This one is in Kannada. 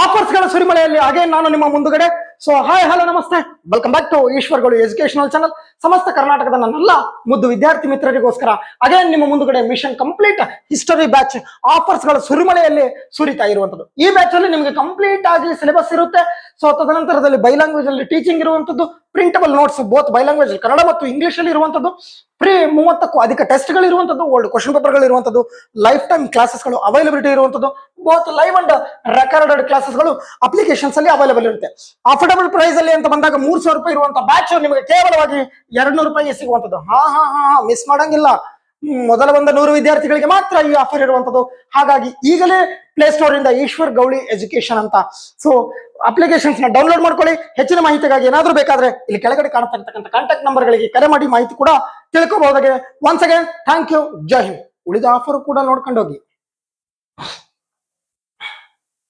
ಆಫರ್ಸ್ಗಳ ಸುರಿಮಳೆಯಲ್ಲಿ ಹಾಗೆ ನಾನು ನಿಮ್ಮ ಮುಂದುಗಡೆ. ಸೊ ಹಾಯ್ ಹಲೋ ನಮಸ್ತೆ, ವೆಲ್ಕಮ್ ಬ್ಯಾಕ್ ಟು ಈಶ್ವರ್ಗಳು ಎಜುಕೇಶನಲ್ ಚಾನಲ್. ಸಮಸ್ತ ಕರ್ನಾಟಕದ ನನ್ನೆಲ್ಲ ಮುದ್ದು ವಿದ್ಯಾರ್ಥಿ ಮಿತ್ರರಿಗೋಸ್ಕರ ಅಗೇನ್ ನಿಮ್ಮ ಮುಂದುಗಡೆ ಮಿಷನ್ ಕಂಪ್ಲೀಟ್ ಹಿಸ್ಟರಿ ಬ್ಯಾಚ್ ಆಫರ್ಸ್ಗಳ ಸುರಿಮಳೆಯಲ್ಲಿ ಸುರಿತಾ ಇರುವಂತದ್ದು. ಈ ಬ್ಯಾಚ್ ಅಲ್ಲಿ ನಿಮಗೆ ಕಂಪ್ಲೀಟ್ ಆಗಿ ಸಿಲೆಬಸ್ ಇರುತ್ತೆ. ಸೊ ತದನಂತರದಲ್ಲಿ ಬೈ ಲ್ಯಾಂಗ್ವೇಜ್ ಅಲ್ಲಿ ಟೀಚಿಂಗ್ ಇರುವಂತದ್ದು, printable notes both bi language Kannada ಮತ್ತು ಇಂಗ್ಲಿಷ್ ಅಲ್ಲಿ ಇರುವಂತದ್ದು, ಫ್ರೀ 30ಕ್ಕೂ ಅಧಿಕ ಟೆಸ್ಟ್ಗಳು ಇರುವಂತದ್ದು, ಓಲ್ಡ್ ಕ್ವಶನ್ ಪೇಪರ್ಗಳು ಇರುವಂತದ್ದು, ಲೈಫ್ ಟೈಮ್ ಕ್ಲಾಸಸ್ಗಳು ಅವೈಲಬಿಲಿಟಿ ಇರುವಂತದ್ದು, ಬೋತ್ ಲೈವ್ ಅಂಡ್ ರೆಕಾರ್ಡೆಡ್ ಕ್ಲಾಸಸ್ಗಳು ಅಪ್ಲಿಕೇಶನ್ಸ್ ಅಲ್ಲಿ ಅವೈಲೇಬಲ್ ಇರುತ್ತೆ. ಅಫೋರ್ಡಬಲ್ ಪ್ರೈಸ್ ಅಲ್ಲಿ ಅಂತ ಬಂದಾಗ 3,000 ರೂಪಾಯಿ ಇರುವಂತಹ ಬ್ಯಾಚ್ ನಿಮಗೆ ಕೇವಲವಾಗಿ 200 ರೂಪಾಯಿ ಸಿಗುವಂತದ್ದು. ಮಿಸ್ ಮಾಡಂಗಿಲ್ಲ. ಮೊದಲ 100 ವಿದ್ಯಾರ್ಥಿಗಳಿಗೆ ಮಾತ್ರ ಈ ಆಫರ್ ಇರುವಂತದ್ದು. ಹಾಗಾಗಿ ಈಗಲೇ ಪ್ಲೇ ಸ್ಟೋರ್ ಇಂದ ಈಶ್ವರ್ ಗೌಳಿ ಎಜುಕೇಶನ್ ಅಂತ ಸೊ ಅಪ್ಲಿಕೇಶನ್ಸ್ ನ ಡೌನ್ಲೋಡ್ ಮಾಡ್ಕೊಳ್ಳಿ. ಹೆಚ್ಚಿನ ಮಾಹಿತಿಗಾಗಿ ಏನಾದ್ರೂ ಬೇಕಾದ್ರೆ ಇಲ್ಲಿ ಕೆಳಗಡೆ ಕಾಣ್ತಾ ಇರ್ತಕ್ಕಂಥ ಕಾಂಟ್ಯಾಕ್ಟ್ ನಂಬರ್ ಗಳಿಗೆ ಕರೆ ಮಾಡಿ ಮಾಹಿತಿ ಕೂಡ ತಿಳ್ಕೋಬಹುದಾಗಿದೆ. ಒನ್ಸ್ ಅಗೇನ್ ಥ್ಯಾಂಕ್ ಯು, ಜೈ ಹಿಂದ್. ಉಳಿದ ಆಫರ್ ಕೂಡ ನೋಡ್ಕೊಂಡು ಹೋಗಿ.